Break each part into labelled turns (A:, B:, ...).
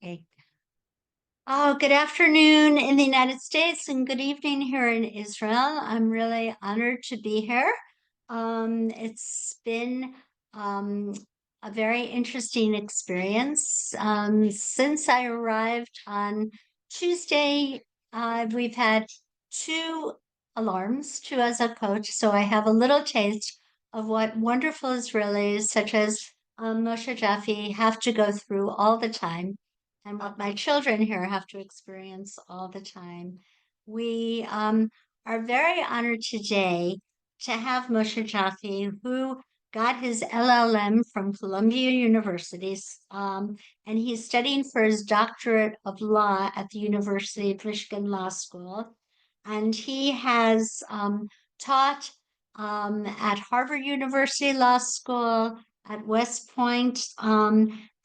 A: Okay. Oh, good afternoon in the United States and good evening here in Israel. I'm really honored to be here. It's been um, a very interesting experience. Since I arrived on Tuesday, we've had two alarms, two as a coach. So I have a little taste of what wonderful Israelis such as Moshe Jaffe have to go through all the time and what my children here have to experience all the time. We are very honored today to have Moshe Jaffe, who got his LLM from Columbia University, and he's studying for his doctorate of law at the University of Michigan Law School. And he has taught at Harvard University Law School, at West Point,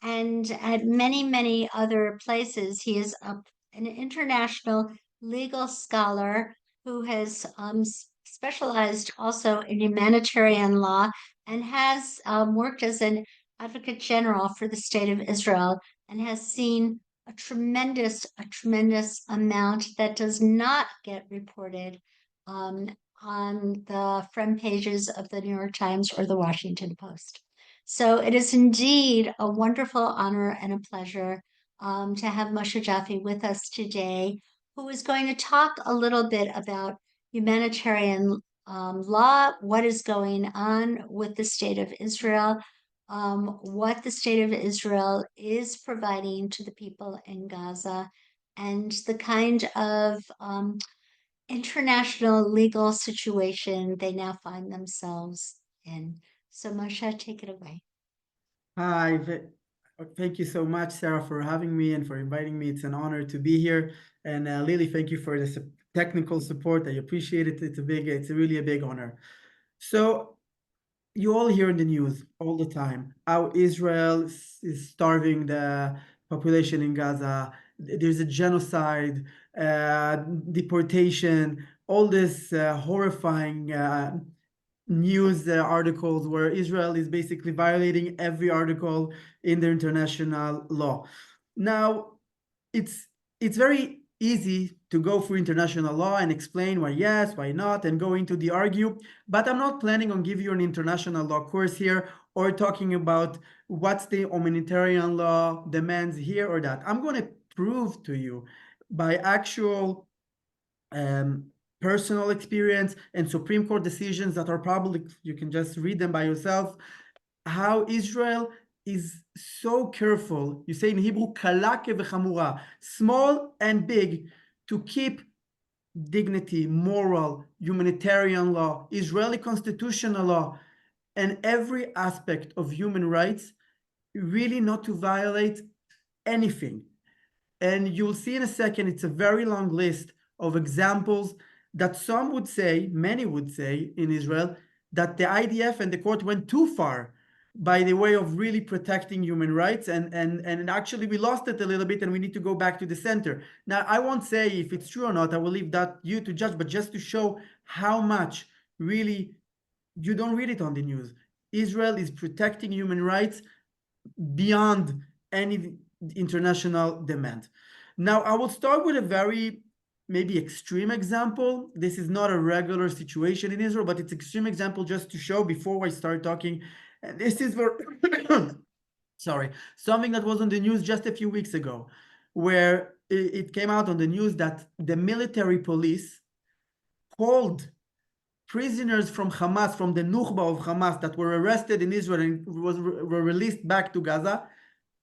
A: and at many, many other places. He is an international legal scholar who has specialized also in humanitarian law and has worked as an advocate general for the state of Israel and has seen a tremendous amount that does not get reported um, on the front pages of the New York Times or the Washington Post. So it is indeed a wonderful honor and a pleasure to have Moshe Jaffe with us today, who is going to talk a little bit about humanitarian law, what is going on with the state of Israel, what the state of Israel is providing to the people in Gaza, and the kind of international legal situation they now find themselves in. So, Moshe, take it away.
B: Hi, thank you so much, Sarah, for having me and for inviting me. It's an honor to be here. And Lily, thank you for the technical support. I appreciate it. It's really a big honor. So you all hear in the news all the time how Israel is starving the population in Gaza. There's a genocide, uh, deportation, all this horrifying news articles where Israel is basically violating every article in the international law. Now, it's it's very easy to go through international law and explain why yes, why not, and go into the argue. But I'm not planning on giving you an international law course here or talking about what's the humanitarian law demands here or that. I'm going to prove to you by actual um, personal experience and Supreme Court decisions that are public. You can just read them by yourself. How Israel is so careful. You say in Hebrew, "kala kevechamura," small and big, to keep dignity, moral, humanitarian law, Israeli constitutional law, and every aspect of human rights, really not to violate anything. And you'll see in a second, it's a very long list of examples that some would say, many would say in Israel, that the IDF and the court went too far by the way of really protecting human rights. And actually, we lost it a little bit and we need to go back to the center. Now, I won't say if it's true or not, I will leave that you to judge, but just to show how much really you don't read it on the news. Israel is protecting human rights beyond any international demand. Now, I will start with a very maybe extreme example. This is not a regular situation in Israel, but it's extreme example just to show before I start talking. And this is where, sorry, something that was on the news just a few weeks ago, where it came out on the news that the military police called prisoners from Hamas, from the Nukhba of Hamas that were arrested in Israel and were released back to Gaza,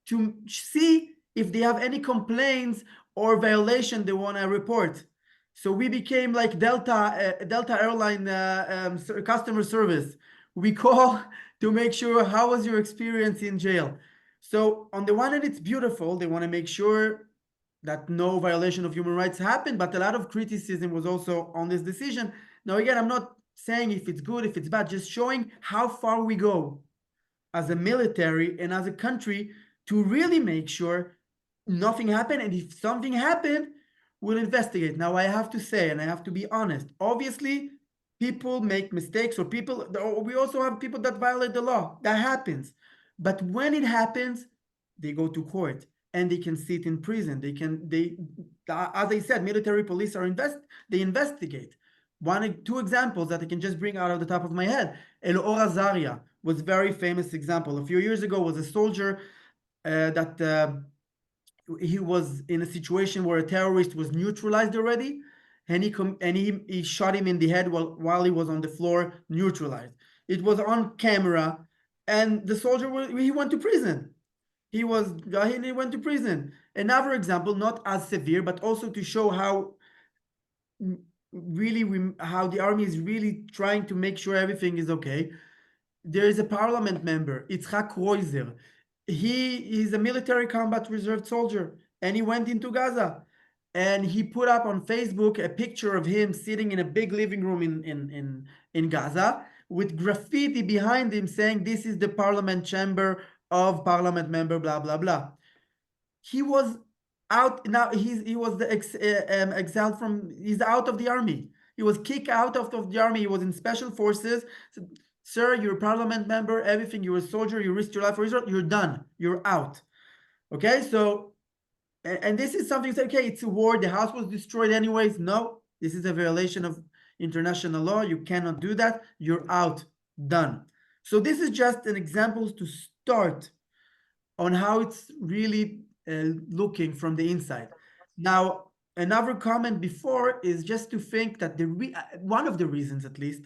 B: to see if they have any complaints or violation they want to report. So we became like Delta airline customer service. We call to make sure how was your experience in jail. So on the one hand, it's beautiful. They want to make sure that no violation of human rights happened, but a lot of criticism was also on this decision. Now, again, I'm not saying if it's good, if it's bad, just showing how far we go as a military and as a country to really make sure nothing happened. And if something happened, we'll investigate. Now, I have to say, and I have to be honest, obviously, people make mistakes, or we also have people that violate the law. That happens. But when it happens, they go to court. and they can sit in prison. As I said, military police they investigate. Two examples that I can just bring out of the top of my head. Elor Azaria was a very famous example. A few years ago was a soldier that he was in a situation where a terrorist was neutralized already, and he shot him in the head while he was on the floor, neutralized. It was on camera, and the soldier he went to prison. He went to prison. Another example, not as severe, but also to show how how the army is really trying to make sure everything is okay. There is a parliament member, Itzhak Kreuzer. He's a military combat reserve soldier, and he went into Gaza. And he put up on Facebook a picture of him sitting in a big living room in Gaza with graffiti behind him saying, "This is the parliament chamber of parliament member, blah, blah, blah." He was out now. He was exiled from. He's out of the army. He was kicked out of the army. He was in special forces. So, sir, you're a parliament member. Everything. You're a soldier. You risked your life for Israel. You're done. You're out. Okay, so and this is something that, okay, it's a war. The house was destroyed anyways. No, this is a violation of international law. You cannot do that. You're out. Done. So this is just an example to start on how it's really looking from the inside. Now, another comment before is just to think that one of the reasons, at least,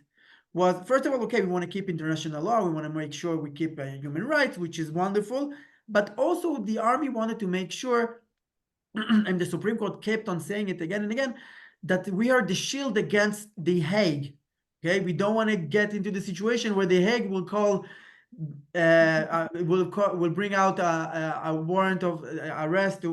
B: was first of all, okay, we want to keep international law, we want to make sure we keep human rights, which is wonderful, but also the army wanted to make sure, and the Supreme Court kept on saying it again and again, that we are the shield against the Hague. Okay, we don't want to get into the situation where the Hague will call will bring out a warrant of arrest to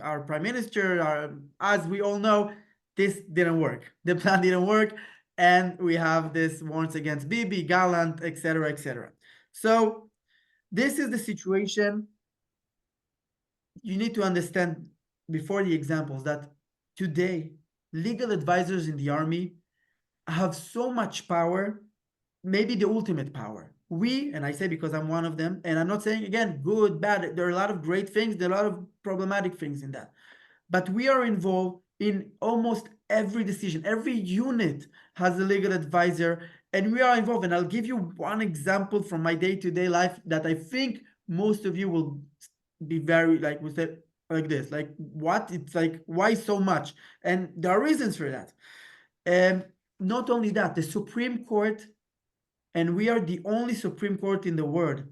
B: our prime minister. As we all know, this didn't work. The plan didn't work, and we have this warrants against Bibi, Gallant, etc., etc. So this is the situation. You need to understand before the examples that today legal advisors in the army have so much power, maybe the ultimate power. And I say because I'm one of them, and I'm not saying again good, bad. There are a lot of great things, there are a lot of problematic things in that. But we are involved in almost every decision. Every unit has a legal advisor, and we are involved. And I'll give you one example from my day-to-day life that I think most of you will be very like we said like this, like what? It's like why so much? And there are reasons for that. And not only that, the Supreme Court, and we are the only Supreme Court in the world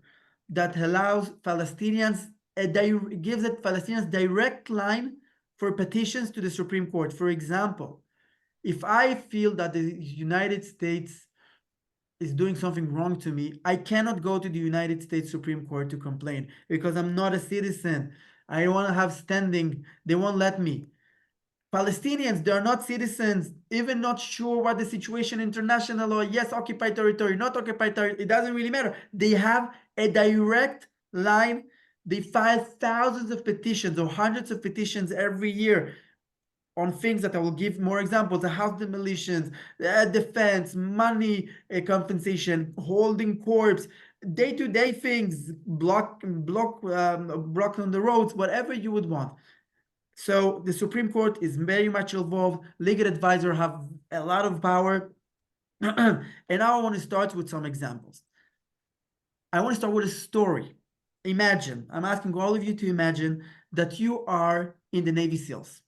B: that allows Palestinians, gives it Palestinians direct line for petitions to the Supreme Court. For example, if I feel that the United States is doing something wrong to me, I cannot go to the United States Supreme Court to complain because I'm not a citizen. I want to have standing. They won't let me. Palestinians, they are not citizens, even not sure what the situation international law, yes, occupied territory, not occupied territory, it doesn't really matter. They have a direct line. They file thousands of petitions or hundreds of petitions every year on things that I will give more examples: the house demolitions, defense, money compensation, holding corpse, day-to-day things, block on the roads, whatever you would want. So the Supreme Court is very much involved. Legal advisors have a lot of power. And now I want to start with some examples. I want to start with a story. Imagine, I'm asking all of you to imagine that you are in the Navy SEALs.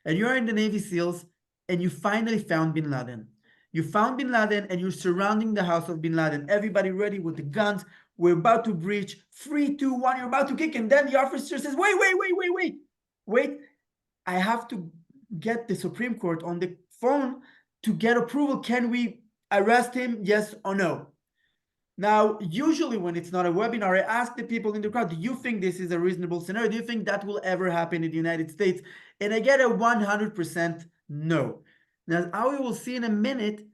B: And you're in the Navy SEALs and you finally found bin Laden. You found bin Laden and you're surrounding the house of bin Laden. Everybody ready with the guns. We're about to breach. 3, 2, 1, you're about to kick. And then the officer says, wait. I have to get the Supreme Court on the phone to get approval. Can we arrest him? Yes or no? Now, usually when it's not a webinar, I ask the people in the crowd, do you think this is a reasonable scenario? Do you think that will ever happen in the United States? And I get a 100% no. Now, how we will see in a minute,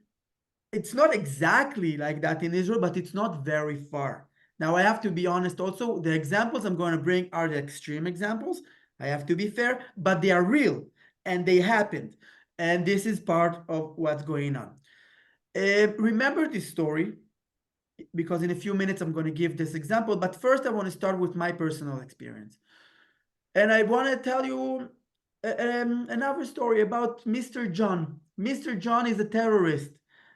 B: it's not exactly like that in Israel, but it's not very far. Now, I have to be honest also, the examples I'm going to bring are the extreme examples. I have to be fair, but they are real and they happened. And this is part of what's going on. Remember this story, because in a few minutes I'm going to give this example. But first, I want to start with my personal experience. And I want to tell you another story about Mr. John. Mr. John is a terrorist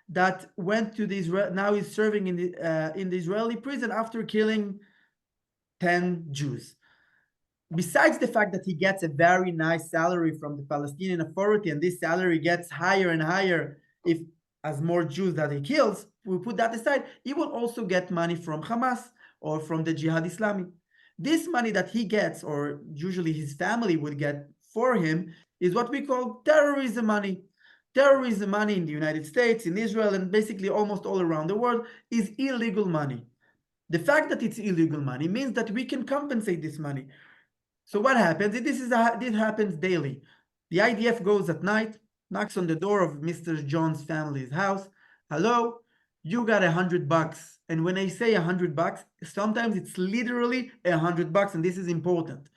B: that went to the Israel. Now he's serving in the Israeli prison after killing 10 Jews. Besides the fact that he gets a very nice salary from the Palestinian Authority, and this salary gets higher and higher if as more Jews that he kills, we put that aside, he will also get money from Hamas or from the Jihad Islami. This money that he gets, or usually his family would get for him, is what we call terrorism money. Terrorism money in the United States, in Israel, and basically almost all around the world is illegal money. The fact that it's illegal money means that we can compensate this money. So what happens? This happens daily. The IDF goes at night, knocks on the door of Mr. John's family's house. Hello, you got $100. And when I say $100, sometimes it's literally $100, and this is important.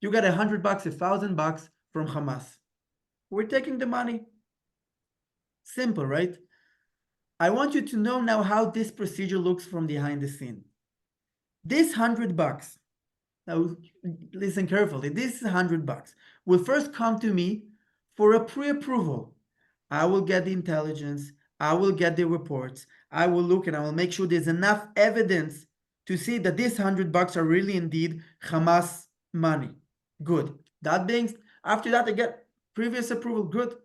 B: You got $100, $1,000 from Hamas. We're taking the money. Simple, right? I want you to know now how this procedure looks from behind the scene. This $100, now listen carefully, this $100 will first come to me for a pre-approval. I will get the intelligence, I will get the reports, I will look and I will make sure there's enough evidence to see that these $100 are really indeed Hamas money. Good. That being, after that I get previous approval. Good.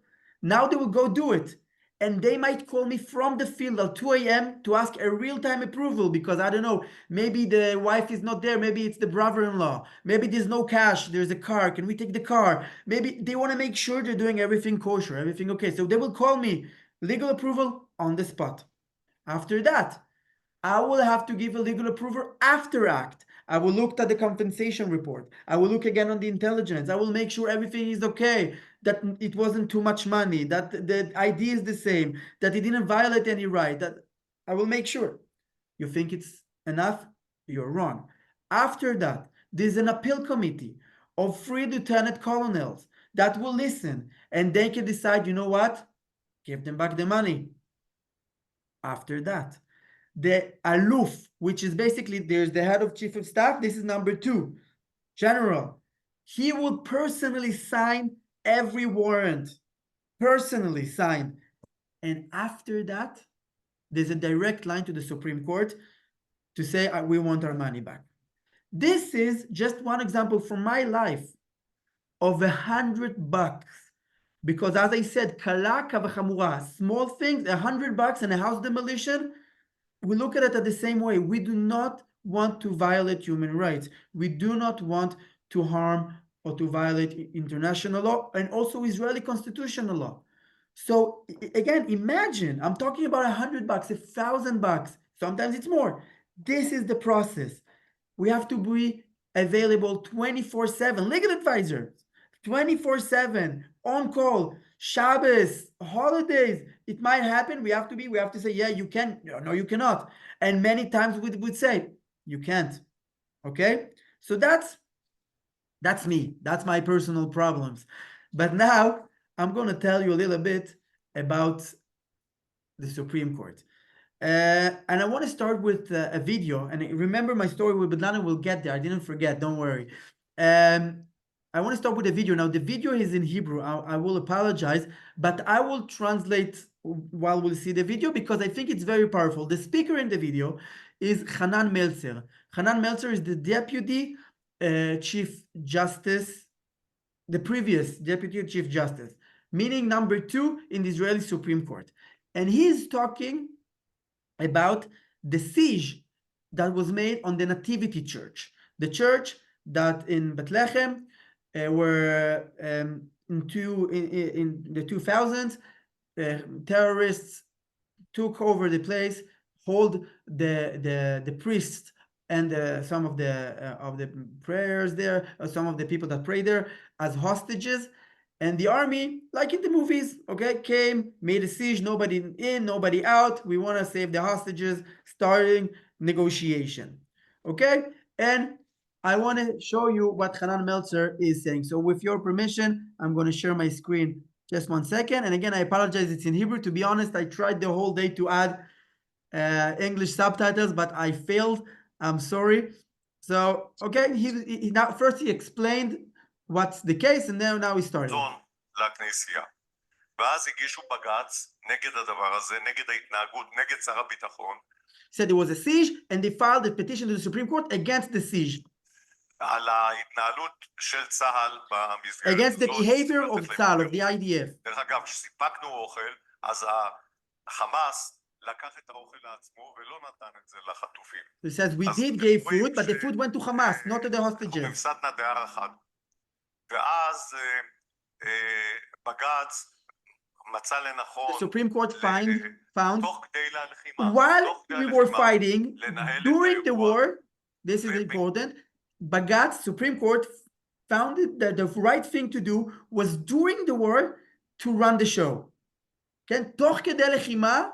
B: Now they will go do it. And they might call me from the field at 2 a.m. to ask a real-time approval because, I don't know, maybe the wife is not there, maybe it's the brother-in-law, maybe there's no cash, there's a car, can we take the car? Maybe they want to make sure they're doing everything kosher, everything okay. So they will call me, legal approval on the spot. After that, I will have to give a legal approval after act. I will look at the compensation report. I will look again on the intelligence. I will make sure everything is okay, that it wasn't too much money, that the ID is the same, that it didn't violate any right. That I will make sure. You think it's enough? You're wrong. After that, there's an appeal committee of 3 lieutenant colonels that will listen and they can decide, you know what? Give them back the money. After that, the aloof, which is basically there's the head of chief of staff. This is number 2, general. He will personally sign every warrant, personally sign. And after that, there's a direct line to the Supreme Court to say, we want our money back. This is just one example from my life of $100. Because as I said, kala kavachamura, small things, $100 and a house demolition, we look at it at the same way. We do not want to violate human rights. We do not want to harm or to violate international law and also Israeli constitutional law. So again, imagine, I'm talking about $100, $1,000, sometimes it's more. This is the process. We have to be available 24/7, legal advisors, 24/7, on call, Shabbos, holidays. It might happen. We have to say, yeah, you can. No, you cannot. And many times we would say, you can't. Okay? So that's me. That's my personal problems. But now I'm going to tell you a little bit about the Supreme Court. And I want to start with a video. And remember my story with Bedlana, we'll get there. I didn't forget, don't worry. I want to start with a video. Now, the video is in Hebrew. I will apologize, but I will translate while we'll see the video because I think it's very powerful. The speaker in the video is Hanan Meltzer. Hanan Meltzer is the Deputy Chief Justice, the previous Deputy Chief Justice, meaning number 2 in the Israeli Supreme Court. And he's talking about the siege that was made on the Nativity Church, the church that in Bethlehem were in the 2000s, terrorists took over the place, hold the priests and some of the prayers there, some of the people that pray there as hostages. And the army, like in the movies, okay, came, made a siege, nobody in, nobody out. We want to save the hostages, starting negotiation. Okay? And I want to show you what Hanan Meltzer is saying. So with your permission, I'm going to share my screen just 1 second. And again, I apologize, it's in Hebrew. To be honest, I tried the whole day to add English subtitles, but I failed. I'm sorry. So, okay, he now first he explained what's the case, and now he started.
C: לכנסייה. ואז הגישו בג"ץ נגד הדבר הזה, נגד ההתנהגות, נגד שר הביטחון.
B: Said there was a siege, and they filed a petition to the Supreme Court against the siege.
C: על ההתנהלות של צה"ל במסגרת
B: Against the
C: הזאת,
B: behavior
C: לתת
B: of
C: להם
B: Tzahal, of
C: פירוט.
B: the IDF.
C: דרך אגב, כשסיפקנו אוכל, אז החמאס לקח את האוכל לעצמו ולא נתן את זה לחטופים.
B: It says we
C: אז
B: did
C: אתם
B: give
C: רואים
B: food, but the food went to Hamas, not to the
C: אנחנו
B: hostages.
C: במסדנא דער אחד. ואז בג"ץ מצא לנכון,
B: The Supreme Court found
C: תוך כדי הלחימה,
B: while we were fighting during the war, this is important, Bagat's Supreme Court found it that the right thing to do was during the war to run the show. כן? תוך כדי לחימה,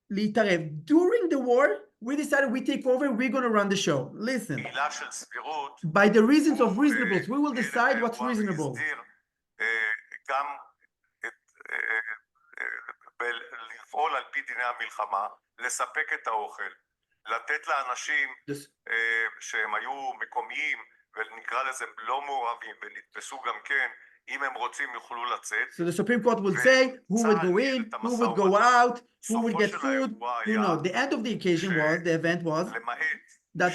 B: להתערב. During the war, we decided we take over, we're going to run the show. Listen,
C: עילה של סבירות,
B: by the reasons of reasonableness, we will decide what's reasonable.
C: גם לפעול על פי דיני המלחמה, לספק את האוכל, לתת לאנשים שהם היו מקומיים, ונקרא לזה לא מעורבים, ונתפסו גם כן, אם הם רוצים יוכלו לצאת.
B: So the Supreme Court would say who would go in, who would go out, who would get food, who knows. The end of the occasion was, the event was, that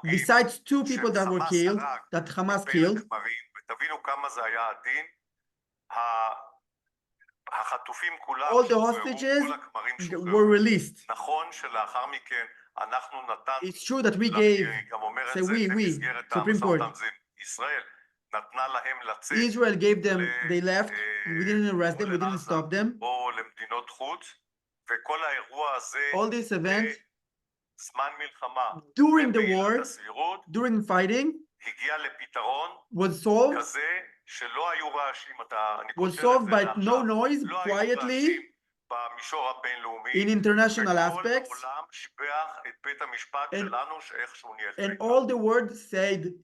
B: besides 2 people that were killed, that Hamas killed,
C: ותבינו כמה זה היה עדין, החטופים כולם
B: all the hostages were released.
C: נכון שלאחר מכן אנחנו נתנו,
B: It's true that we gave,
C: גם אומר
B: say
C: את זה
B: we,
C: במסגרת
B: Supreme Court.
C: ישראל נתנה להם לצאת,
B: Israel gave them, they left, we didn't arrest them, we didn't stop them.
C: או למדינות חוץ, וכל האירוע הזה,
B: all this event,
C: זמן מלחמה,
B: during the war, during fighting,
C: הגיע לפתרון
B: was solved,
C: כזה שלא היו רעשים,
B: was solved by no noise, quietly,
C: במישור הבינלאומי,
B: in international aspects,
C: וכל העולם שיבח את בית המשפט שלנו שאיכשהו ניהל.
B: and all the world said,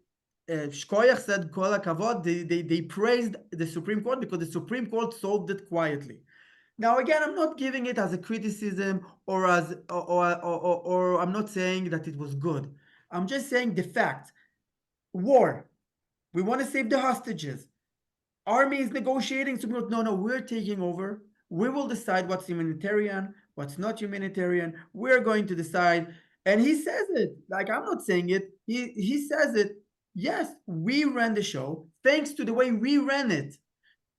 B: Shkoyach said, Kol HaKavod, they praised the Supreme Court because the Supreme Court solved it quietly. Now, again, I'm not giving it as a criticism or as, or I'm not saying that it was good. I'm just saying the fact. War. We want to save the hostages. Army is negotiating. Supreme Court, no, we're taking over. We will decide what's humanitarian, what's not humanitarian. We're going to decide. And he says it. Like, I'm not saying it. He says it. Yes, we ran the show. Thanks to the way we ran it.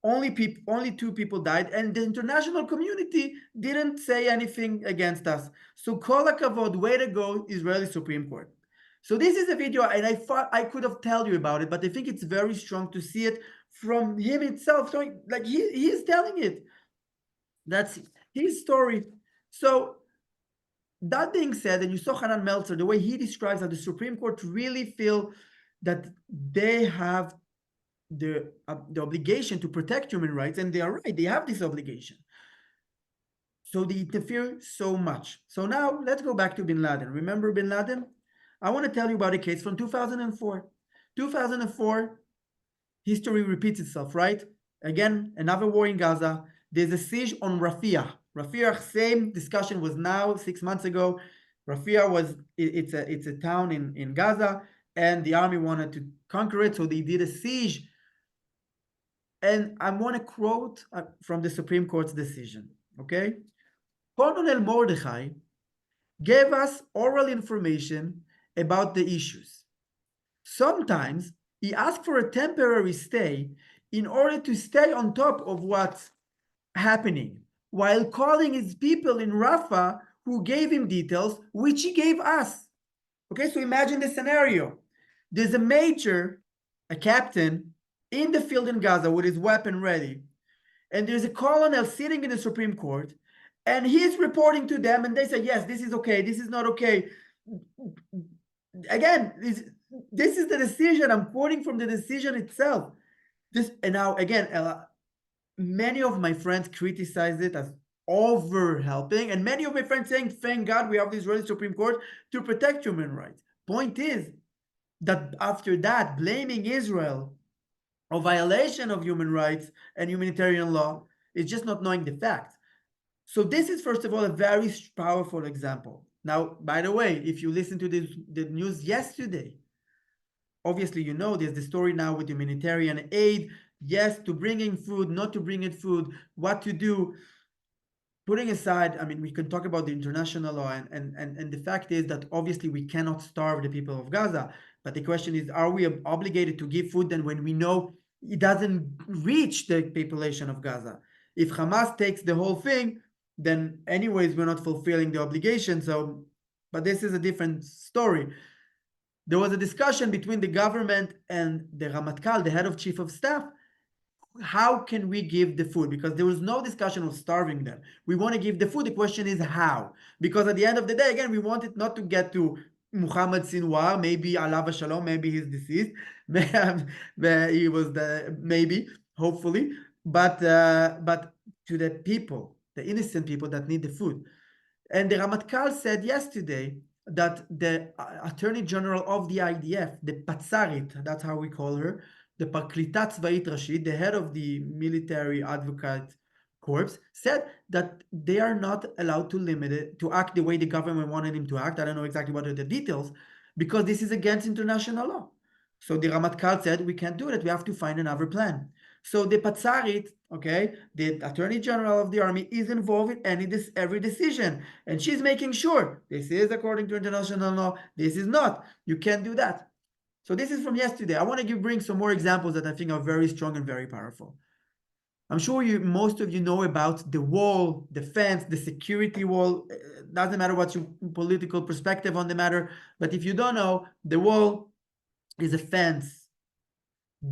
B: Only 2 people died, and the international community didn't say anything against us. So Kol HaKavod, way to go, Israeli Supreme Court. So this is a video, and I thought I could have told you about it, but I think it's very strong to see it from him himself. So like he is telling it. That's his story. So that being said, and you saw Hanan Meltzer, the way he describes how the Supreme Court really feel that they have the obligation to protect human rights, and they are right, they have this obligation. So they interfere so much. So now let's go back to bin Laden. Remember bin Laden? I want to tell you about a case from 2004. 2004, history repeats itself, right? Again, another war in Gaza. There's a siege on Rafah. Rafah, same discussion was now 6 months ago. Rafah was, it's a town in Gaza, and the army wanted to conquer it, so they did a siege. And I want to quote from the Supreme Court's decision, okay? Colonel Mordechai gave us oral information about the issues. Sometimes he asked for a temporary stay in order to stay on top of what's happening, while calling his people in Rafah who gave him details, which he gave us. Okay, so imagine the scenario. There's a major, a captain, in the field in Gaza with his weapon ready, and there's a colonel sitting in the Supreme Court, and he's reporting to them, and they say, yes, this is okay, this is not okay. Again, this is the decision. I'm quoting from the decision itself. And now, again, many of my friends criticize it as over helping, and many of my friends saying, thank God we have the Israeli Supreme Court to protect human rights. Point is that after that, blaming Israel of violation of human rights and humanitarian law is just not knowing the facts. So this is, first of all, a very powerful example. Now, by the way, if you listen to the news yesterday, obviously, you know, there's the story now with humanitarian aid. Yes, to bring in food, not to bring in food, what to do. Putting aside, I mean, we can talk about the international law, and the fact is that obviously we cannot starve the people of Gaza. But the question is, are we obligated to give food then when we know it doesn't reach the population of Gaza? If Hamas takes the whole thing, then anyways, we're not fulfilling the obligation. So, but this is a different story. There was a discussion between the government and the Ramatkal, the head of chief of staff. How can we give the food? Because there was no discussion of starving them. We want to give the food. The question is how. Because at the end of the day, again, we want it not to get to Muhammad Sinwar, maybe alav shalom, maybe he's deceased. He was maybe, hopefully, but to the people, the innocent people that need the food. And the Ramatkal said yesterday that the Attorney General of the IDF, the Patsarit, that's how we call her, the Parklitat Tzvait Rashid, the head of the military advocate corps, said that they are not allowed to limit it, to act the way the government wanted him to act. I don't know exactly what are the details, because this is against international law. So the Ramatkal said, we can't do it, we have to find another plan. So the Patsarit, okay, the Attorney General of the Army, is involved in every decision, and she's making sure this is according to international law, this is not. You can't do that. So this is from yesterday. I want to bring some more examples that I think are very strong and very powerful. I'm sure most of you know about the wall, the fence, the security wall. Doesn't matter what's your political perspective on the matter, but if you don't know, the wall is a fence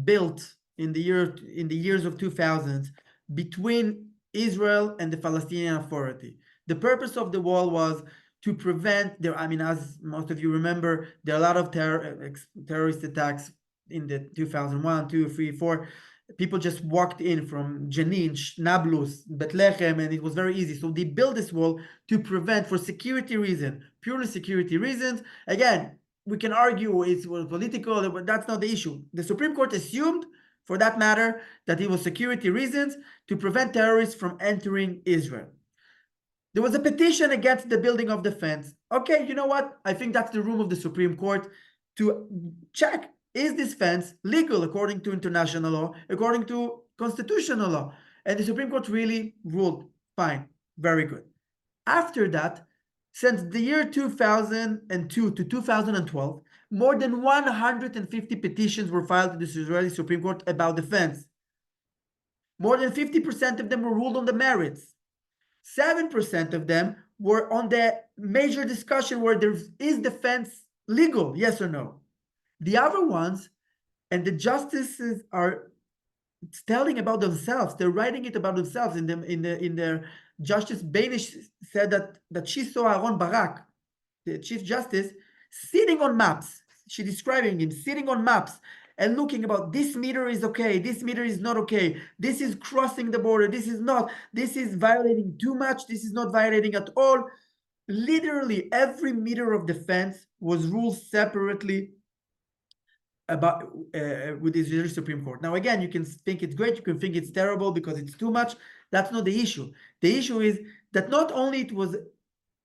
B: built in the years of 2000 between Israel and the Palestinian Authority. The purpose of the wall was to prevent there. I mean, as most of you remember, there are a lot of terrorist attacks in the 2001, 2, 3, 4. People just walked in from Jenin, Nablus, Bethlehem, and it was very easy. So they built this wall to prevent, for security reasons, purely security reasons. Again, we can argue it's political, but that's not the issue. The Supreme Court assumed, for that matter, that it was security reasons to prevent terrorists from entering Israel. There was a petition against the building of the fence. Okay, you know what? I think that's the room of the Supreme Court to check, is this fence legal according to international law, according to constitutional law? And the Supreme Court really ruled, fine, very good. After that, since the year 2002 to 2012, more than 150 petitions were filed to the Israeli Supreme Court about the fence. More than 50% of them were ruled on the merits. 7% of them were on the major discussion where is the fence legal, yes or no. The other ones, and the justices are telling about themselves, they're writing it about themselves. In their Justice Bainish said that she saw Aaron Barak, the Chief Justice, sitting on maps. She describing him sitting on maps and looking about, this meter is okay, this meter is not okay, this is crossing the border, this is not, this is violating too much, this is not violating at all. Literally every meter of the fence was ruled separately about with the Israeli Supreme Court. Now, again, you can think it's great, you can think it's terrible because it's too much. That's not the issue. The issue is that not only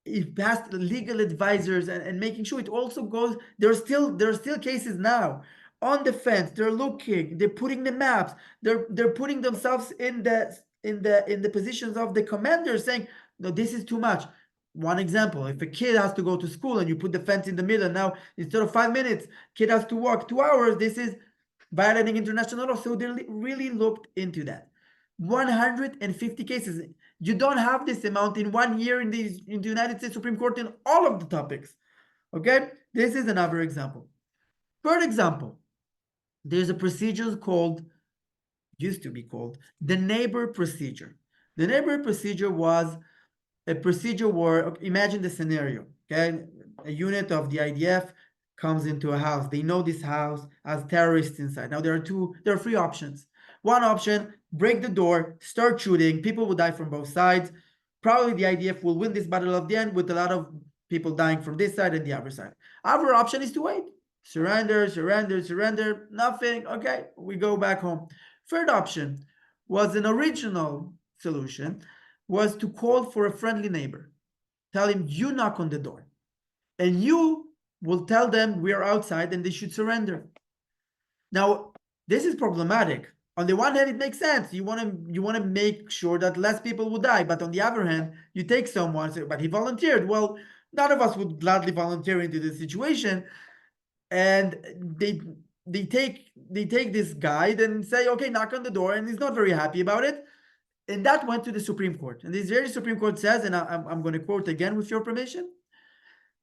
B: it passed legal advisors and making sure it also goes, there are still cases now on the fence. They're looking, they're putting the maps, they're putting themselves in the positions of the commander, saying, no, this is too much. One example, if a kid has to go to school and you put the fence in the middle, now instead of 5 minutes, kid has to walk 2 hours, this is violating international law. So they really looked into that. 150 cases. You don't have this amount in 1 year in the United States Supreme Court in all of the topics. Okay, this is another example. Third example, there's a procedure used to be called the neighbor procedure. The neighbor procedure was a procedure where, imagine the scenario, okay? A unit of the IDF comes into a house. They know this house has terrorists inside. Now there are 3 options. One option, break the door, start shooting. People will die from both sides. Probably the IDF will win this battle of the end with a lot of people dying from this side and the other side. Our option is to wait. Surrender, surrender, surrender, nothing. Okay, we go back home. Third option was an original solution, was to call for a friendly neighbor. Tell him, you knock on the door. And you will tell them we are outside and they should surrender. Now, this is problematic. On the one hand, it makes sense. You want to make sure that less people will die, but on the other hand, you take someone, but he volunteered. Well, none of us would gladly volunteer into this situation, and they take this guide and say, okay, knock on the door, and he's not very happy about it, and that went to the Supreme Court. And the Israeli Supreme Court says, and I'm going to quote again with your permission.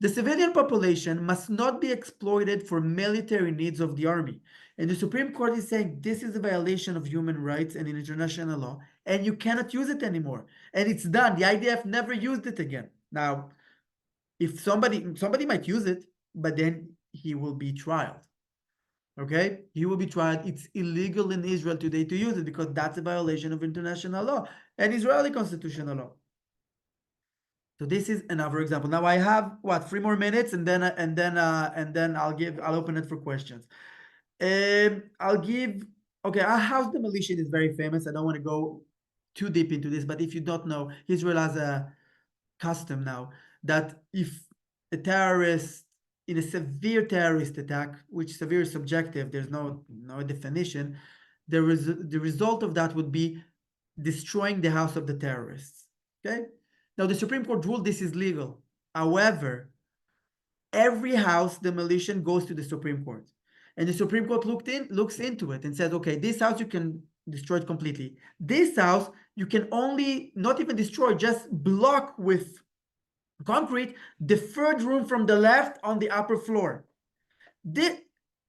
B: The civilian population must not be exploited for military needs of the army. And the Supreme Court is saying this is a violation of human rights and international law, and you cannot use it anymore. And it's done. The IDF never used it again. Now, if somebody might use it, but then he will be tried. Okay, he will be tried. It's illegal in Israel today to use it because that's a violation of international law and Israeli constitutional law. So this is another example. Now I have what 3 more minutes, and then I'll open it for questions. I'll give okay. Our house demolition is very famous. I don't want to go too deep into this, but if you don't know, Israel has a custom now that if a terrorist in a severe terrorist attack, which severe is subjective, there's no definition, the result of that would be destroying the house of the terrorists. Okay. Now, the Supreme Court ruled this is legal. However, every house demolition goes to the Supreme Court. And the Supreme Court looks into it and says, okay, this house you can destroy it completely. This house you can only not even destroy, just block with concrete the third room from the left on the upper floor. They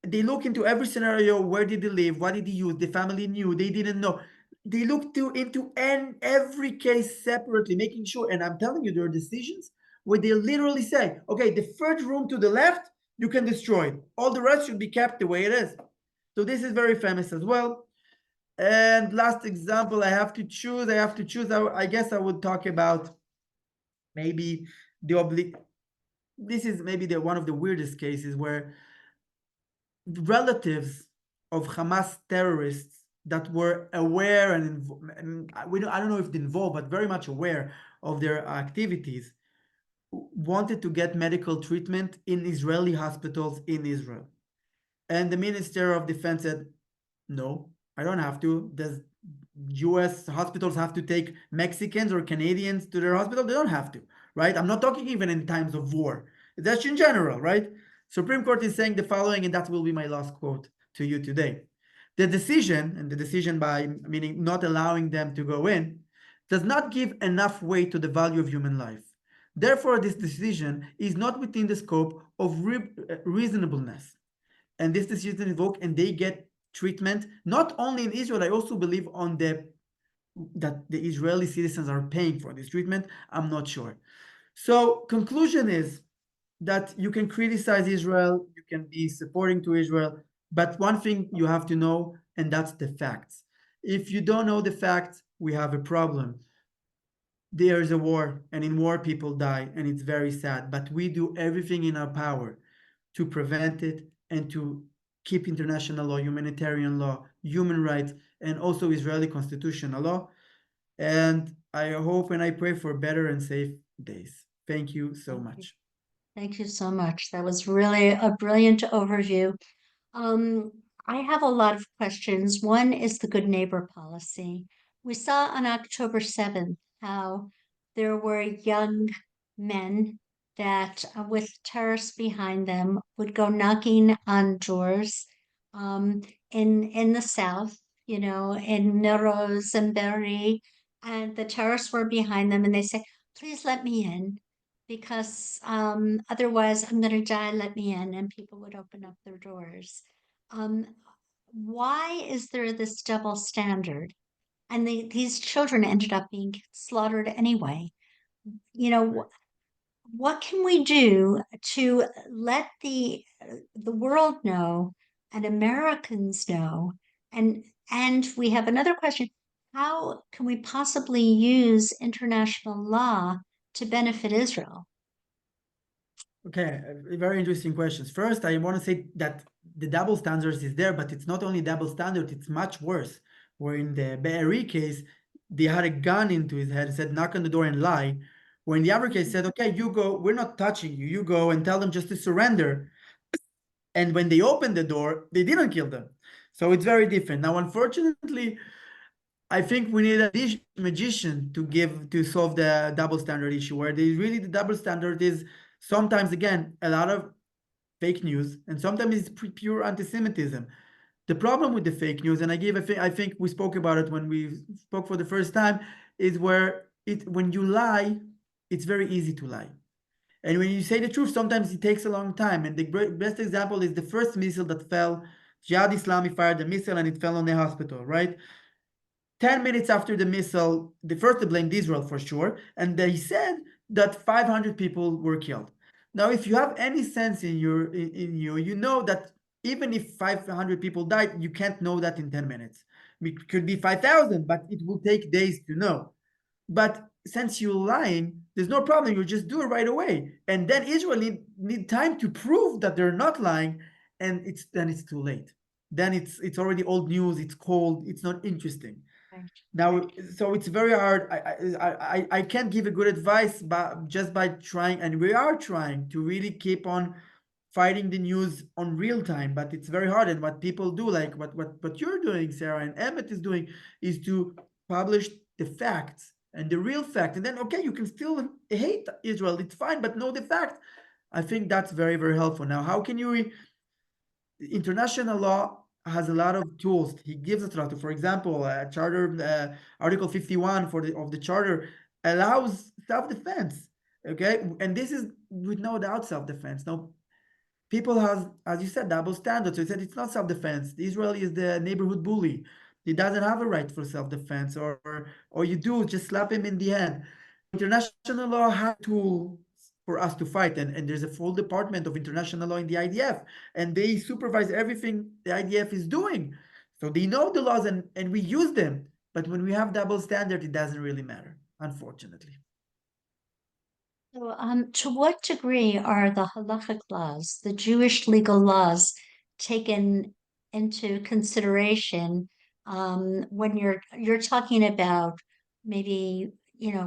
B: look into every scenario. Where did they live? What did he use? The family knew. They didn't know. They looked into every case separately, making sure. And I'm telling you, there are decisions where they literally say, okay, the third room to the left, you can destroy it. All the rest should be kept the way it is. So this is very famous as well. And last example, I have to choose. I guess I would talk about maybe this is maybe one of the weirdest cases where relatives of Hamas terrorists that were aware and I don't know if involved, but very much aware of their activities, wanted to get medical treatment in Israeli hospitals in Israel. And the Minister of Defense said, no, I don't have to. Does US hospitals have to take Mexicans or Canadians to their hospital? They don't have to, right? I'm not talking even in times of war. That's in general, right? Supreme Court is saying the following, and that will be my last quote to you today. The decision by meaning not allowing them to go in, does not give enough weight to the value of human life. Therefore, this decision is not within the scope of reasonableness. And this decision is invoked, and they get treatment not only in Israel. I also believe that the Israeli citizens are paying for this treatment. I'm not sure. So conclusion is that you can criticize Israel, you can be supporting to Israel, but one thing you have to know, and that's the facts. If you don't know the facts, we have a problem. There is a war, and in war people die, and it's very sad, but we do everything in our power to prevent it and to keep international law, humanitarian law, human rights, and also Israeli constitutional law. And I hope and I pray for better and safe days. Thank you so much.
A: Thank you so much. That was really a brilliant overview. I have a lot of questions. One is the good neighbor policy. We saw on October 7th how there were young men that, with terrorists behind them, would go knocking on doors in the South, in Melrose and Berry, and the terrorists were behind them, and they say, "Please let me in, because otherwise I'm going to die. Let me in," and people would open up their doors. Um, why is there this double standard? And these children ended up being slaughtered anyway. What can we do to let the world know and Americans know? And we have another question. How can we possibly use international law to benefit Israel?
B: Okay, very interesting questions. First, I want to say that the double standards is there, but it's not only double standard, it's much worse. Where in the Be'eri case, they had a gun into his head, said, knock on the door and lie. Where in the other case said, okay, you go, we're not touching you. You go and tell them just to surrender. And when they opened the door, they didn't kill them. So it's very different. Now, unfortunately, I think we need a magician to solve the double standard issue, where the double standard is sometimes, again, a lot of fake news, and sometimes it's pure anti-Semitism. The problem with the fake news, and I think we spoke about it when we spoke for the first time, is where when you lie, it's very easy to lie. And when you say the truth, sometimes it takes a long time. And the best example is the first missile that fell. Jihad Islami fired the missile and it fell on the hospital, right? 10 minutes after the missile, the first they blamed Israel for sure, and they said that 500 people were killed. Now, if you have any sense in you, you know that even if 500 people died, you can't know that in 10 minutes. It could be 5,000, but it will take days to know. But since you're lying, there's no problem. You just do it right away. And then Israel need time to prove that they're not lying, and then it's too late. Then it's already old news, it's cold, it's not interesting.
A: Right.
B: Now, so it's very hard. I can't give a good advice, but just by trying, and we are trying to really keep on fighting the news on real time, but it's very hard. And what people do, like what you're doing, Sarah, and Emmett is doing, is to publish the facts and the real fact. And then, okay, you can still hate Israel, it's fine, but know the fact. I think that's very, very helpful. Now, how can you international law has a lot of tools. He gives us a lot of, for example, Charter Article 51 of the Charter allows self-defense. Okay, and this is with no doubt self-defense. Now, people has, as you said, double standards. So he said it's not self-defense. Israel is the neighborhood bully. He doesn't have a right for self-defense, or you do, just slap him in the hand. International law has tools for us to fight, and there's a full department of international law in the IDF, and they supervise everything the IDF is doing. So they know the laws, and we use them. But when we have double standard, it doesn't really matter, unfortunately.
A: So, to what degree are the halachic laws, the Jewish legal laws, taken into consideration when you're talking about maybe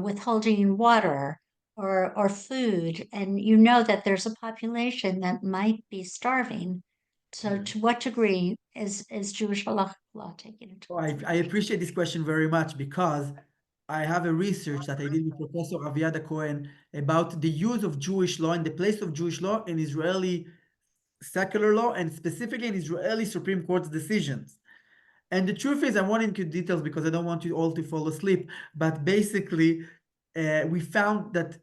A: withholding water or food, and you know that there's a population that might be starving. So, to what degree is Jewish halachic law taken into
B: Oh, I
A: consideration?
B: appreciate this question very much, because I have a research that I did with Professor Aviada Cohen about the use of Jewish law and the place of Jewish law in Israeli secular law, and specifically in Israeli Supreme Court's decisions. And the truth is, I won't into details because I don't want you all to fall asleep. But basically, we found that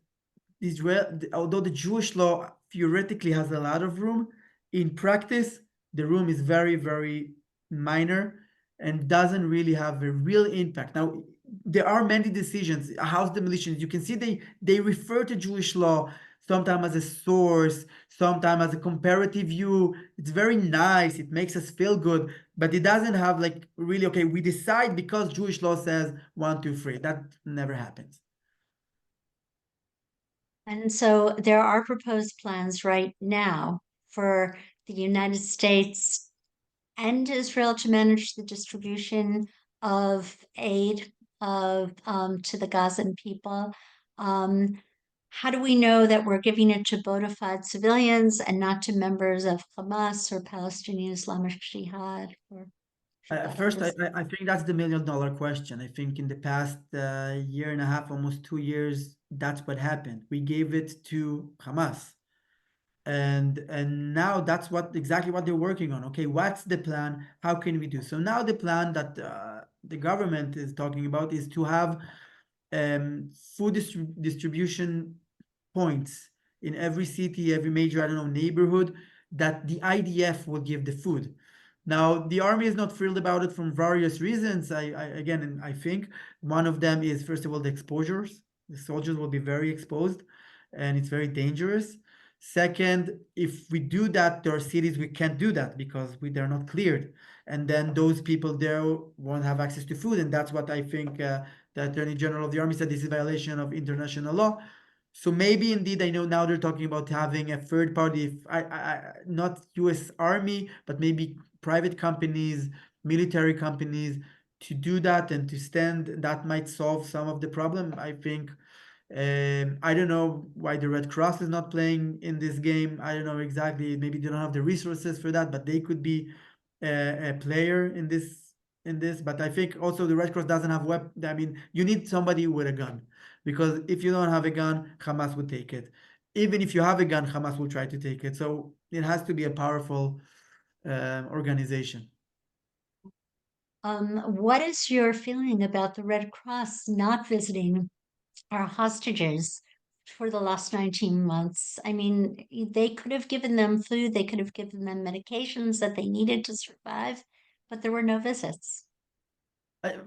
B: Israel, although the Jewish law theoretically has a lot of room, in practice, the room is very, very minor and doesn't really have a real impact. Now, there are many decisions, house demolitions. You can see they refer to Jewish law sometimes as a source, sometimes as a comparative view. It's very nice. It makes us feel good, but it doesn't have like really, okay, we decide because Jewish law says 1, 2, 3. That never happens.
A: And so there are proposed plans right now for the United States and Israel to manage the distribution of aid to the Gazan people. How do we know that we're giving it to bona fide civilians and not to members of Hamas or Palestinian Islamic Jihad? Or
B: First, I think that's the $1 million question. I think in the past year and a half, almost 2 years, that's what happened. We gave it to Hamas, and now that's exactly what they're working on. Okay, what's the plan? How can we do? So now the plan that the government is talking about is to have food distribution points in every city, every major, I don't know, neighborhood, that the IDF will give the food. Now, the army is not thrilled about it from various reasons. Again, I think one of them is, first of all, the exposures. The soldiers will be very exposed, and it's very dangerous. Second, if we do that, there are cities we can't do that because they're not cleared, and then those people there won't have access to food, and that's what I think the Attorney General of the Army said this is a violation of international law. So maybe indeed, I know now they're talking about having a third party, not U.S. Army, but maybe private companies, military companies, to do that and to stand. That might solve some of the problem. I think I don't know why the Red Cross is not playing in this game. I don't know exactly. Maybe they don't have the resources for that, but they could be a player in this. But I think also the Red Cross doesn't have I mean, you need somebody with a gun, because if you don't have a gun, Hamas would take it. Even if you have a gun, Hamas will try to take it. So it has to be a powerful organization.
A: What is your feeling about the Red Cross not visiting our hostages for the last 19 months? I mean, they could have given them food, they could have given them medications that they needed to survive, but there were no visits.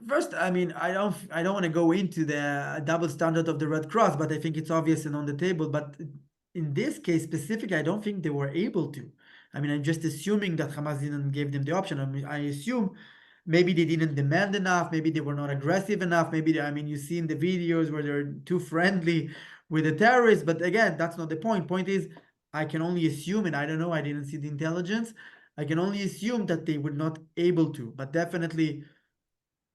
B: First, I mean, I don't want to go into the double standard of the Red Cross, but I think it's obvious and on the table. But in this case specifically, I don't think they were able to. I mean, I'm just assuming that Hamas didn't give them the option. I mean, I assume maybe they didn't demand enough, maybe they were not aggressive enough, I mean, you see in the videos where they're too friendly with the terrorists. But again, that's not the point. Point is, I can only assume, and I don't know, I didn't see the intelligence. I can only assume that they were not able to, but definitely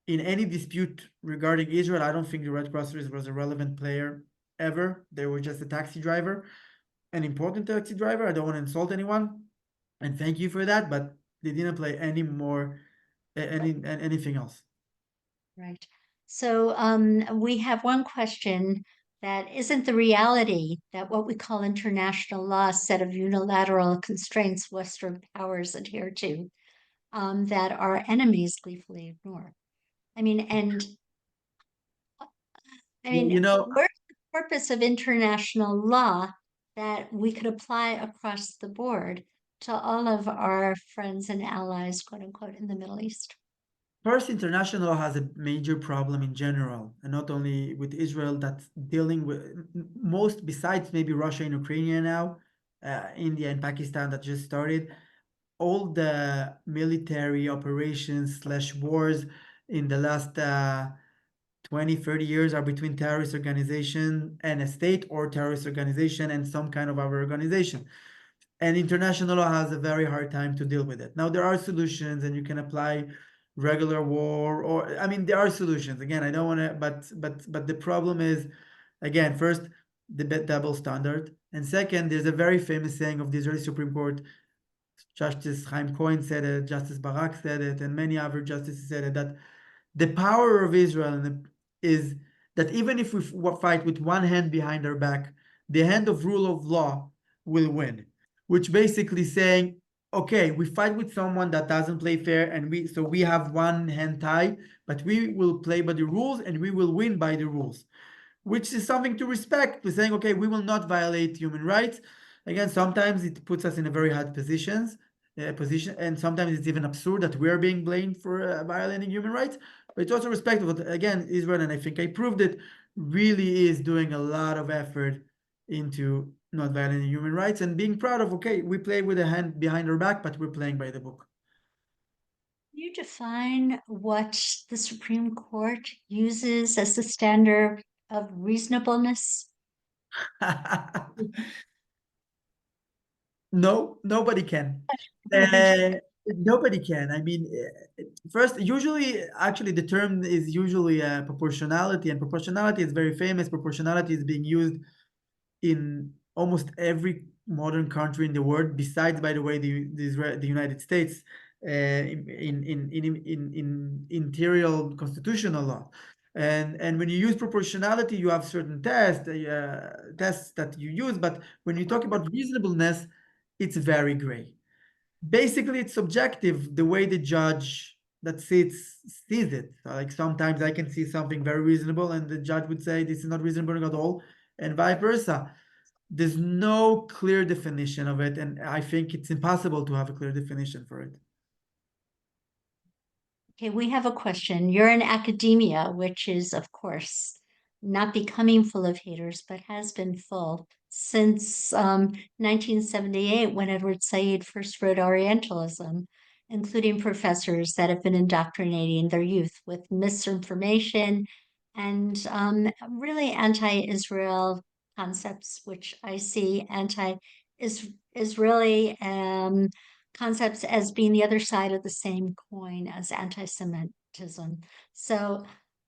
B: in any dispute regarding Israel, I don't think the Red Crossers was a relevant player ever. They were just a taxi driver, an important taxi driver. I don't want to insult anyone, and thank you for that, but they didn't play any more anything else.
A: Right. So we have one question that isn't the reality that what we call international law, set of unilateral constraints Western powers adhere to, that our enemies gleefully ignore. I mean, and I
B: Yeah,
A: mean, where's the purpose of international law that we could apply across the board to all of our friends and allies, quote unquote, in the Middle East?
B: first, international law has a major problem in general, and not only with Israel, that's dealing with most, besides maybe Russia and Ukraine now, India and Pakistan that just started. All the military operations slash wars in the last 20, 30 years are between terrorist organization and a state, or terrorist organization and some kind of other organization. And international law has a very hard time to deal with it. Now, there are solutions, and you can apply regular war, or I mean, there are solutions. Again, I don't want to, but the problem is, again, first, the double standard, and second, there's a very famous saying of the Israeli Supreme Court. Justice Chaim Cohen said it, Justice Barak said it, and many other justices said it, that the power of Israel is that even if we fight with one hand behind our back, the hand of rule of law will win. Which basically saying, okay, we fight with someone that doesn't play fair, and we have one hand tie, but we will play by the rules and we will win by the rules, which is something to respect. We're saying, okay, we will not violate human rights. Again, sometimes it puts us in a very hard position, and sometimes it's even absurd that we're being blamed for violating human rights. But it's also respectful. Again, Israel, and I think I proved it, really is doing a lot of effort into not violating human rights and being proud of, okay, we play with a hand behind our back, but we're playing by the book.
A: You define what the Supreme Court uses as the standard of reasonableness?
B: No, nobody can. Nobody can. I mean, first, usually, actually, the term is usually proportionality, and proportionality is very famous. Proportionality is being used in almost every modern country in the world, besides, by the way, the United States, in interior constitutional law. And when you use proportionality, you have certain tests that you use. But when you talk about reasonableness, it's very gray. Basically, it's subjective the way the judge that sits sees it. Like sometimes I can see something very reasonable, and the judge would say this is not reasonable at all, and vice versa. There's no clear definition of it, and I think it's impossible to have a clear definition for it.
A: Okay, we have a question. You're in academia, which is, of course, not becoming full of haters, but has been full since 1978, when Edward Said first wrote Orientalism, including professors that have been indoctrinating their youth with misinformation and really anti-Israel concepts, which I see anti-Israeli concepts as being the other side of the same coin as anti-Semitism. So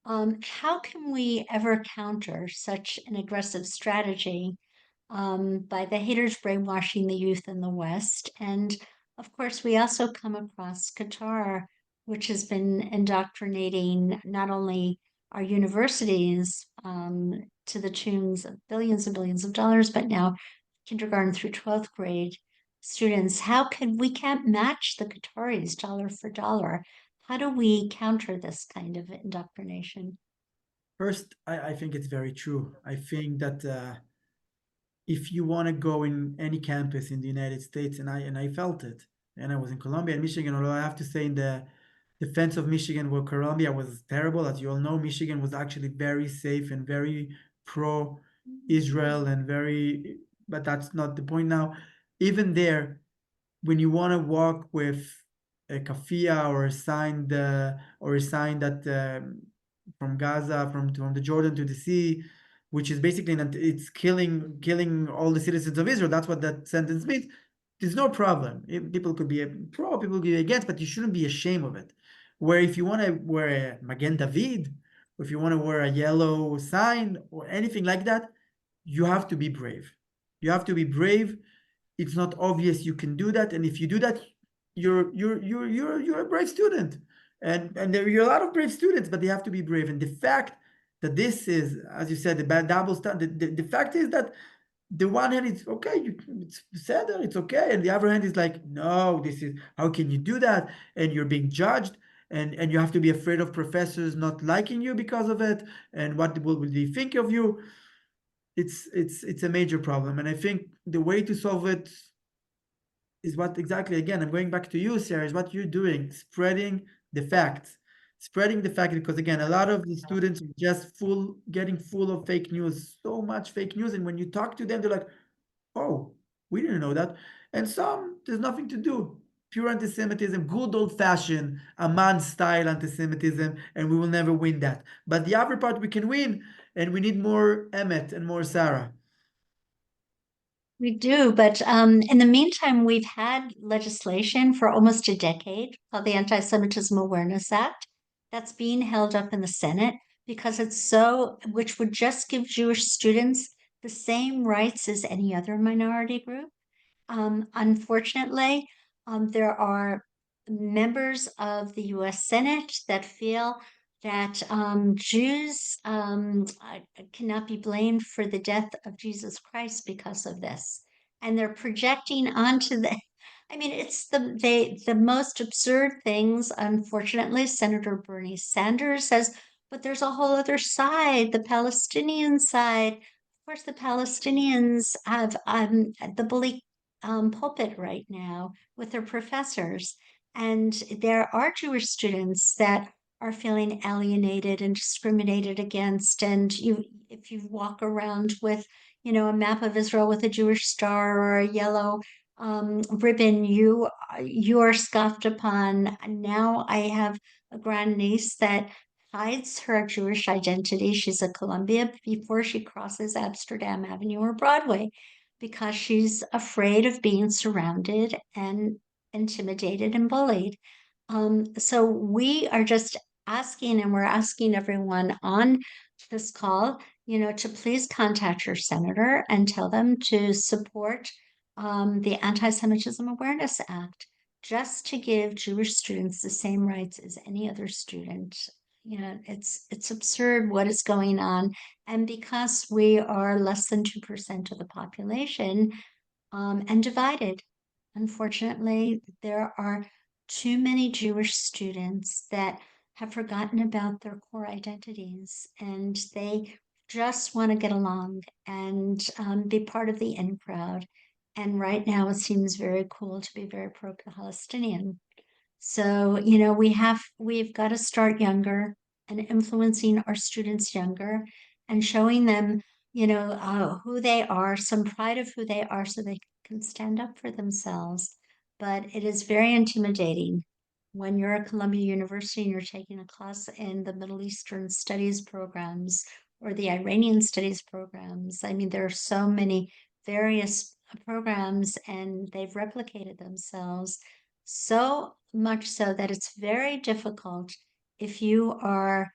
A: How can we ever counter such an aggressive strategy by the haters brainwashing the youth in the West? And of course, we also come across Qatar, which has been indoctrinating not only our universities to the tunes of billions of dollars, but now kindergarten through 12th grade students. How can we can't match the Qataris dollar for dollar? How do we counter this kind of indoctrination?
B: First, I think it's very true. I think that if you want to go in any campus in the United States, and I felt it, and I was in Columbia and Michigan, although I have to say in the defense of Michigan, where Columbia was terrible, as you all know, Michigan was actually very safe and very pro Israel and very, but that's not the point now. Even there, when you want to walk with a kafia or a sign that from Gaza, from the Jordan to the sea, which is basically it's killing all the citizens of Israel. That's what that sentence means. There's no problem. People could be pro, people could be against, but you shouldn't be ashamed of it. Where if you want to wear a Magen David, or if you want to wear a yellow sign or anything like that, you have to be brave. You have to be brave. It's not obvious you can do that, and if you do that, you're a brave student, and there are a lot of brave students, but they have to be brave. And the fact that this is, as you said, the bad double standard, the fact is that the one hand it's okay, it's sad, it's okay, and the other hand is like, no, this is, how can you do that, and you're being judged, and you have to be afraid of professors not liking you because of it, and what will they think of you. It's a major problem, and I think the way to solve it is what exactly, again, I'm going back to you, Sarah, is what you're doing, spreading the facts. Spreading the fact, because again, a lot of the students are just getting full of fake news, so much fake news. And when you talk to them, they're like, oh, we didn't know that. And some, there's nothing to do. Pure anti-Semitism, good old-fashioned Amman-style anti-Semitism, and we will never win that. But the other part we can win, and we need more Emmet and more Sarah.
A: We do, but in the meantime, we've had legislation for almost a decade called the Anti-Semitism Awareness Act that's being held up in the Senate because which would just give Jewish students the same rights as any other minority group. Unfortunately, there are members of the US Senate that feel that Jews cannot be blamed for the death of Jesus Christ because of this. And they're projecting onto the, I mean, it's the most absurd things. Unfortunately, Senator Bernie Sanders says, but there's a whole other side, the Palestinian side. Of course, the Palestinians have the bully pulpit right now with their professors. And there are Jewish students that are feeling alienated and discriminated against. And if you walk around with, a map of Israel with a Jewish star or a yellow ribbon, you are scoffed upon. Now I have a grandniece that hides her Jewish identity. She's a Columbia before she crosses Amsterdam Avenue or Broadway because she's afraid of being surrounded and intimidated and bullied. So we are just asking, and we're asking everyone on this call, to please contact your senator and tell them to support the Anti-Semitism Awareness Act, just to give Jewish students the same rights as any other student. It's absurd what is going on, and because we are less than 2% of the population, and divided. Unfortunately, there are too many Jewish students that have forgotten about their core identities and they just want to get along and be part of the in crowd. And right now, it seems very cool to be very pro-Palestinian. So, we've got to start younger and influencing our students younger and showing them, who they are, some pride of who they are so they can stand up for themselves. But it is very intimidating when you're at Columbia University and you're taking a class in the Middle Eastern Studies programs or the Iranian Studies programs. I mean, there are so many various programs and they've replicated themselves so much so that it's very difficult if you are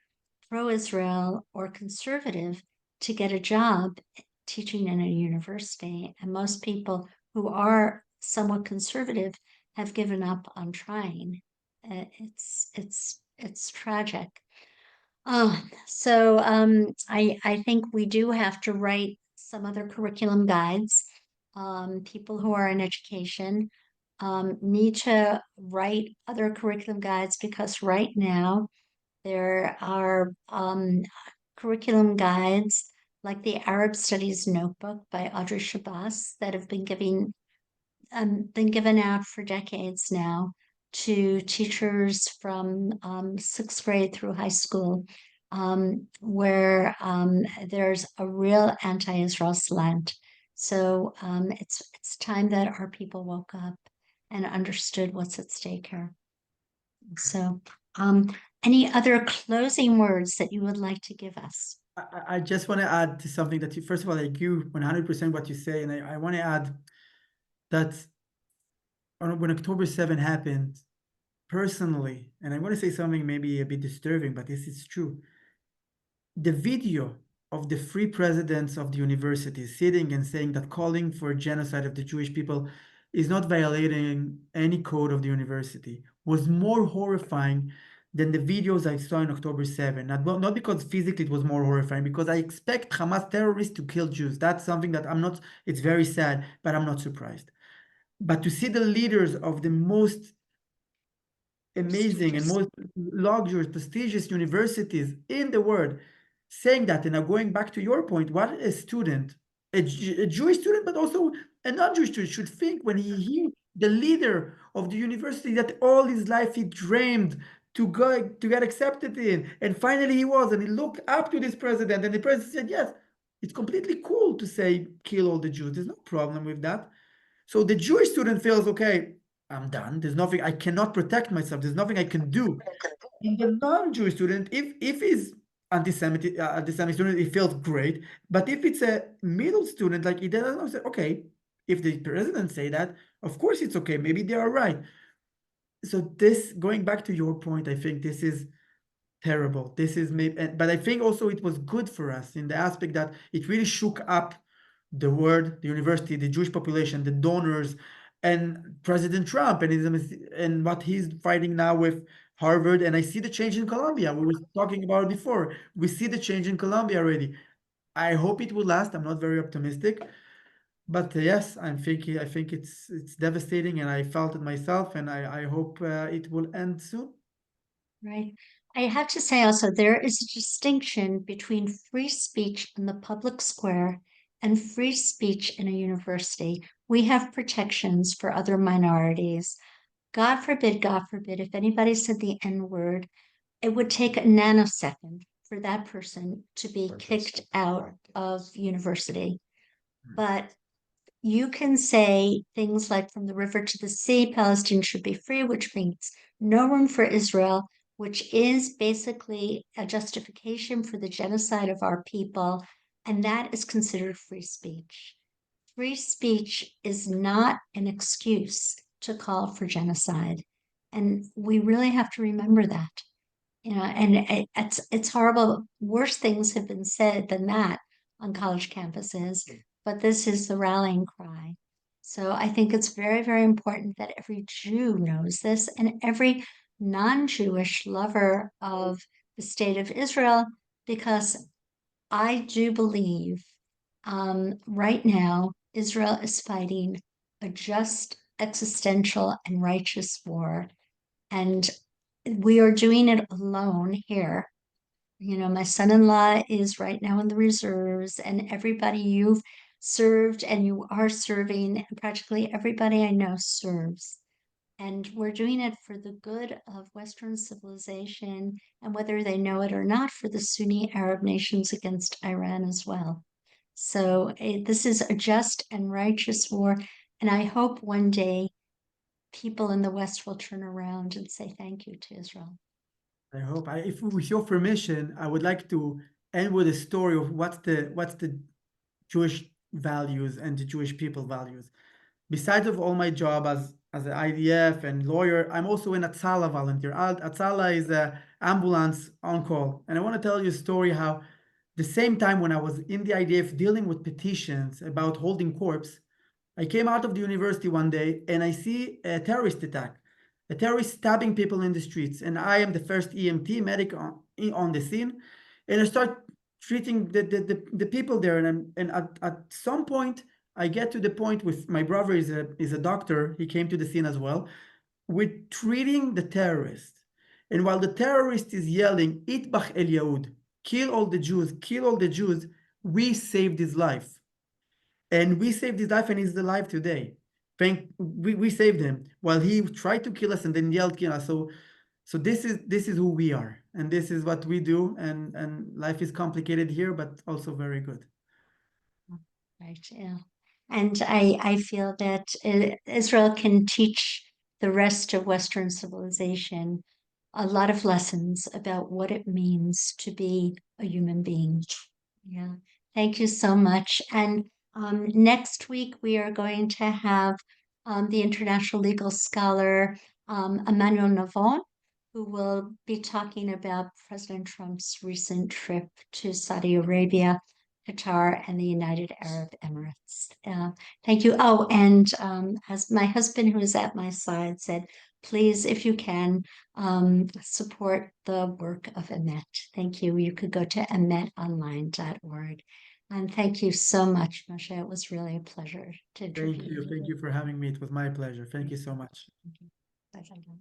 A: pro-Israel or conservative to get a job teaching in a university. And most people who are somewhat conservative have given up on trying. It's tragic. I think we do have to write some other curriculum guides. People who are in education need to write other curriculum guides because right now there are curriculum guides like the Arab Studies Notebook by Audrey Shabazz that have been given out for decades now to teachers from sixth grade through high school, where there's a real anti-Israel slant. So it's time that our people woke up and understood what's at stake here. So, any other closing words that you would like to give us?
B: I just want to add to something that first of all, I agree 100% what you say. And I want to add that when October 7 happened, personally, and I want to say something maybe a bit disturbing, but this is true. The video of the three presidents of the universities sitting and saying that calling for genocide of the Jewish people is not violating any code of the university was more horrifying than the videos I saw on October 7. Not because physically it was more horrifying, because I expect Hamas terrorists to kill Jews. That's something that it's very sad, but I'm not surprised. But to see the leaders of the most amazing and most luxurious, prestigious universities in the world saying that, and now going back to your point, what a student, a Jewish student, but also a non-Jewish student should think when he hears the leader of the university that all his life he dreamed to get accepted in, and finally he was, and he looked up to this president, and the president said, yes, it's completely cool to say kill all the Jews. There's no problem with that. So the Jewish student feels, okay, I'm done. There's nothing, I cannot protect myself. There's nothing I can do. And the non-Jewish student, if he's anti-Semitic student, he feels great. But if it's a middle student, like he doesn't say, okay, if the president say that, of course it's okay. Maybe they are right. So this, going back to your point, I think this is terrible. This is maybe, but I think also it was good for us in the aspect that it really shook up the world, the university, the Jewish population, the donors, and President Trump and what he's fighting now with Harvard. And I see the change in Colombia. We were talking about it before. We see the change in Colombia already. I hope it will last. I'm not very optimistic, but yes, I think it's devastating, and I felt it myself, and I hope it will end soon.
A: Right. I have to say also, there is a distinction between free speech in the public square and free speech in a university. We have protections for other minorities. God forbid, if anybody said the N word, it would take a nanosecond for that person to be kicked out of university. But you can say things like from the river to the sea, Palestine should be free, which means no room for Israel, which is basically a justification for the genocide of our people. And that is considered free speech. Free speech is not an excuse to call for genocide. And we really have to remember that. And it's horrible. Worse things have been said than that on college campuses, but this is the rallying cry. So I think it's very, very important that every Jew knows this and every non-Jewish lover of the state of Israel, because I do believe right now Israel is fighting a just, existential, and righteous war. And we are doing it alone here. My son-in-law is right now in the reserves, and everybody you've served and you are serving, and practically everybody I know serves. And we're doing it for the good of Western civilization, and whether they know it or not, for the Sunni Arab nations against Iran as well. So this is a just and righteous war. And I hope one day people in the West will turn around and say thank you to Israel.
B: I hope. If with your permission, I would like to end with a story of what's the Jewish values and the Jewish people values. Besides of all my job as as an IDF and lawyer. I'm also an Atzala volunteer. Atzala is an ambulance on call. And I want to tell you a story how the same time when I was in the IDF dealing with petitions about holding corpse, I came out of the university one day and I see a terrorist attack, a terrorist stabbing people in the streets. And I am the first EMT medic on the scene. And I start treating the people there. And at some point, I get to the point with my brother is a doctor. He came to the scene as well. We're treating the terrorist. And while the terrorist is yelling, Itbach El Yahud, kill all the Jews, kill all the Jews, we saved his life. And we saved his life and he's alive today. We saved him while he tried to kill us and then yelled kill us. So this is who we are and this is what we do, and life is complicated here but also very good.
A: Right, yeah. And I feel that Israel can teach the rest of Western civilization a lot of lessons about what it means to be a human being. Yeah, thank you so much. And next week we are going to have the international legal scholar Emmanuel Navon, who will be talking about President Trump's recent trip to Saudi Arabia, Qatar, and the United Arab Emirates. Thank you. Oh, and as my husband, who is at my side, said, please, if you can, support the work of Emet. Thank you. You could go to emetonline.org. And thank you so much, Moshe. It was really a pleasure to interview you.
B: Thank you for having me. It was my pleasure. Thank you so much.
A: Bye-bye.